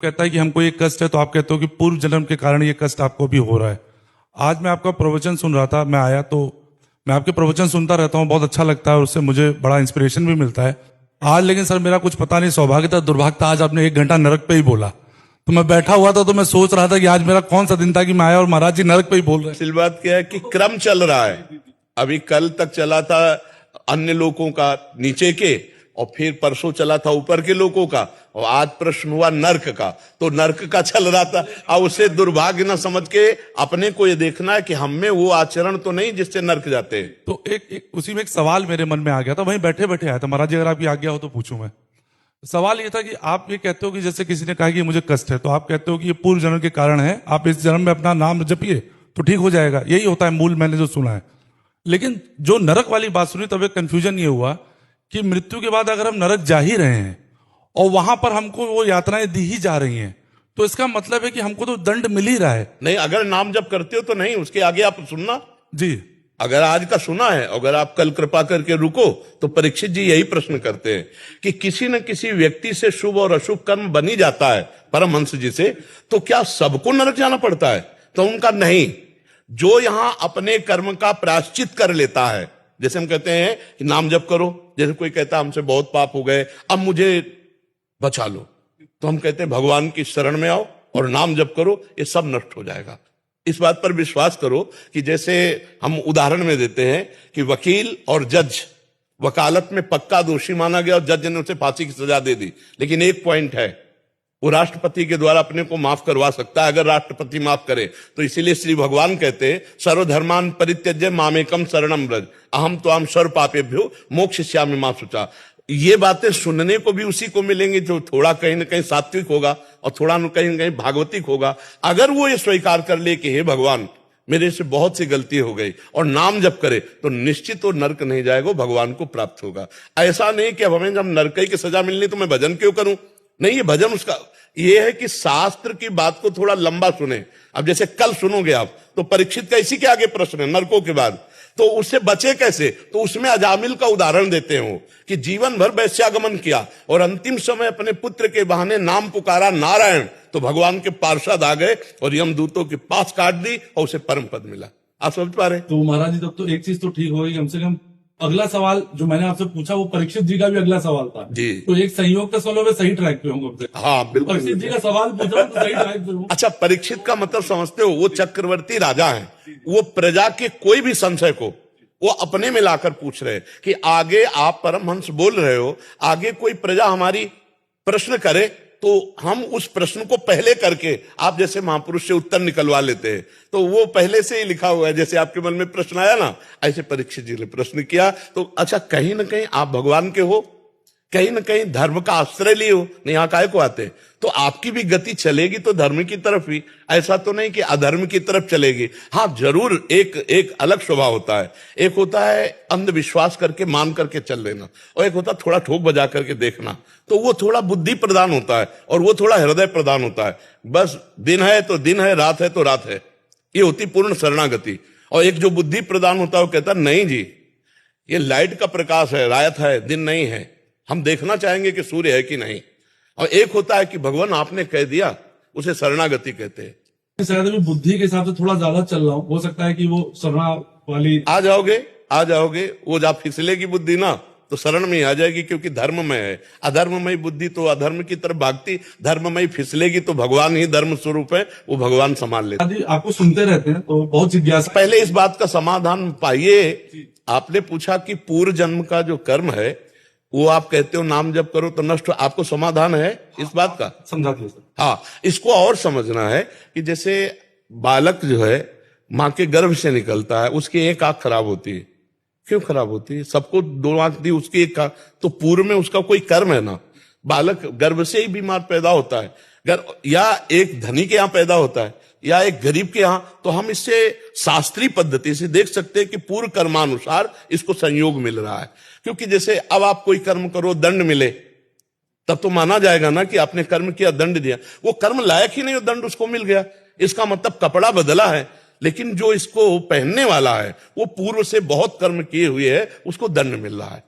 कहता है कि हमको ये कष्ट है, तो आप कहते हो कि पूर्व जन्म के कारण ये कष्ट आपको भी हो रहा है। आज मैं आपका प्रवचन सुन रहा था, मैं आया तो मैं आपके प्रवचन सुनता रहता हूँ, बहुत अच्छा लगता है और उससे मुझे बड़ा इंस्पिरेशन भी मिलता है। आज लेकिन सर मेरा कुछ पता नहीं, सौभाग्यता दुर्भाग्यता, आज आपने 1 घंटा नरक पे ही बोला। तो मैं बैठा हुआ था तो मैं सोच रहा था कि आज मेरा कौन सा दिन था कि मैं आया और महाराज जी नरक पे ही बोल रहे हैं। असल बात क्या है कि क्रम चल रहा है। अभी कल तक चला था अन्य लोगों का नीचे के, और फिर परसों चला था ऊपर के लोगों का, और आज प्रश्न हुआ नर्क का। तो नर्क का चल रहा था, अब उसे दुर्भाग्य न समझ के अपने को ये देखना है कि हम में वो आचरण तो नहीं जिससे नर्क जाते हैं। तो एक उसी में एक सवाल मेरे मन में आ गया था, वहीं बैठे बैठे आया था। महाराज जी अगर आपकी आज्ञा हो तो पूछूं मैं। सवाल ये था कि आप ये कहते हो कि जैसे किसी ने कहा कि मुझे कष्ट है, तो आप कहते हो कि ये पूर्व जन्म के कारण है, आप इस जन्म में अपना नाम जपिए तो ठीक हो जाएगा। यही होता है मूल, मैंने जो सुना है। लेकिन जो नरक वाली बात सुनी तब एक कंफ्यूजन ये हुआ कि मृत्यु के बाद अगर हम नरक जा ही रहे हैं और वहां पर हमको वो यातनाएं दी ही जा रही हैं, तो इसका मतलब है कि हमको तो दंड मिल ही रहा है। नहीं, अगर नाम जप करते हो तो नहीं, उसके आगे आप सुनना जी। अगर आज का सुना है, अगर आप कल कृपा करके रुको, तो परीक्षित जी यही प्रश्न करते हैं कि किसी न किसी व्यक्ति से शुभ और अशुभ कर्म बनी जाता है परमहंस जी से, तो क्या सबको नरक जाना पड़ता है? तो उनका नहीं, जो यहां अपने कर्म का प्रायश्चित कर लेता है। जैसे हम कहते हैं कि नाम जप करो, जैसे कोई कहता है हमसे बहुत पाप हो गए, अब मुझे बचा लो, तो हम कहते हैं भगवान की शरण में आओ और नाम जप करो, ये सब नष्ट हो जाएगा। इस बात पर विश्वास करो कि जैसे हम उदाहरण में देते हैं कि वकील और जज, वकालत में पक्का दोषी माना गया और जज ने उसे फांसी की सजा दे दी, लेकिन एक पॉइंट है, वो राष्ट्रपति के द्वारा अपने को माफ करवा सकता है अगर राष्ट्रपति माफ करे। तो इसीलिए श्री भगवान कहते हैं सर्वधर्मान परित्यज्य मामेकम शरणम व्रज अहम त्वाम सर्व पापेभ्यो मोक्षयिष्यामि मा शुचा। ये बातें सुनने को भी उसी को मिलेंगी जो थोड़ा कहीं ना कहीं सात्विक होगा और थोड़ा न कहीं कहीं भागवतिक होगा। अगर वो ये स्वीकार कर ले कि हे भगवान मेरे से बहुत सी गलती हो गई और नाम जप करे, तो निश्चित वो नरक नहीं जाएगा, भगवान को प्राप्त होगा। ऐसा नहीं कि अब हमें जब नरक की सजा मिलनी तो मैं भजन क्यों करूं। नहीं, ये भजन उसका ये है कि शास्त्र की बात को थोड़ा लंबा सुने। अब जैसे कल सुनोगे आप, तो परीक्षित का इसी के आगे प्रश्न है नरकों के बाद, तो उससे बचे कैसे? तो उसमें अजामिल का उदाहरण देते हो कि जीवन भर वैश्यागमन किया और अंतिम समय अपने पुत्र के बहाने नाम पुकारा नारायण, तो भगवान के पार्षद आ गए और यमदूतों के पास काट दी और उसे परम पद मिला। आप समझ पा रहे? तो महाराज जी तब तो एक चीज तो ठीक होगी, कम से कम अगला सवाल जो मैंने आपसे पूछा वो परीक्षित जी का भी अगला सवाल था जी। तो एक संयोग का सवाल मैं सही ट्रैक पे हूँ। हाँ बिल्कुल, परीक्षित जी का सवाल पूछा तो सही ट्रैक पे हूँ। अच्छा, परीक्षित का मतलब समझते हो? वो चक्रवर्ती राजा हैं, वो प्रजा के कोई भी संशय को वो अपने में लाकर पूछ रहे कि आगे आप परमहंस बोल रहे हो, आगे कोई प्रजा हमारी प्रश्न करे तो हम उस प्रश्न को पहले करके आप जैसे महापुरुष से उत्तर निकलवा लेते हैं। तो वो पहले से ही लिखा हुआ है, जैसे आपके मन में प्रश्न आया ना, ऐसे परीक्षित जी ने प्रश्न किया। तो अच्छा, कहीं ना कहीं आप भगवान के हो, कहीं ना कहीं धर्म का आश्रय लिए हो, नहीं यहाँ काहे को आते, तो आपकी भी गति चलेगी तो धर्म की तरफ ही, ऐसा तो नहीं कि अधर्म की तरफ चलेगी। हाँ जरूर एक अलग स्वभाव होता है, एक होता है अंधविश्वास करके मान करके चल लेना, और एक होता है थोड़ा ठोक बजा करके देखना। तो वो थोड़ा बुद्धि प्रदान होता है और वो थोड़ा हृदय प्रदान होता है। बस दिन है तो दिन है, रात है तो रात है, ये होती पूर्ण शरणागति। और एक जो बुद्धि प्रदान होता है वो कहता है नहीं जी, ये लाइट का प्रकाश है, रात है, दिन नहीं है, हम देखना चाहेंगे कि सूर्य है कि नहीं। और एक होता है कि भगवान आपने कह दिया, उसे शरणागति कहते हैं। शायद अभी बुद्धि के हिसाब से थोड़ा ज्यादा चल रहा हूँ, हो सकता है कि वो शरणा वाली आ जाओगे वो जब फिसलेगी बुद्धि ना, तो शरण में आ जाएगी, क्योंकि धर्म में है। अधर्ममय बुद्धि तो अधर्म की तरफ भागती, धर्ममय फिसलेगी तो भगवान ही धर्म स्वरूप है, वो भगवान संभाल लेते। आपको सुनते रहते हैं तो बहुत जिज्ञासा। पहले इस बात का समाधान पाइए। आपने पूछा कि पूर्व जन्म का जो कर्म है वो आप कहते हो नाम जप करो तो नष्ट हो, आपको समाधान है इस बात का? समझा दिया सर। हाँ, इसको और समझना है कि जैसे बालक जो है माँ के गर्भ से निकलता है, उसकी एक आंख खराब होती है। क्यों खराब होती है? सबको 2 आंख दी, उसकी एक आंख, तो पूर्व में उसका कोई कर्म है ना। बालक गर्भ से ही बीमार पैदा होता है, या एक धनी के यहाँ पैदा होता है या एक गरीब के यहाँ, तो हम इससे शास्त्रीय पद्धति से देख सकते हैं कि पूर्व कर्मानुसार इसको संयोग मिल रहा है। क्योंकि जैसे अब आप कोई कर्म करो, दंड मिले, तब तो माना जाएगा ना कि आपने कर्म किया, दंड दिया। वो कर्म लायक ही नहीं हो, दंड उसको मिल गया, इसका मतलब कपड़ा बदला है, लेकिन जो इसको पहनने वाला है वो पूर्व से बहुत कर्म किए हुए है, उसको दंड मिल रहा है।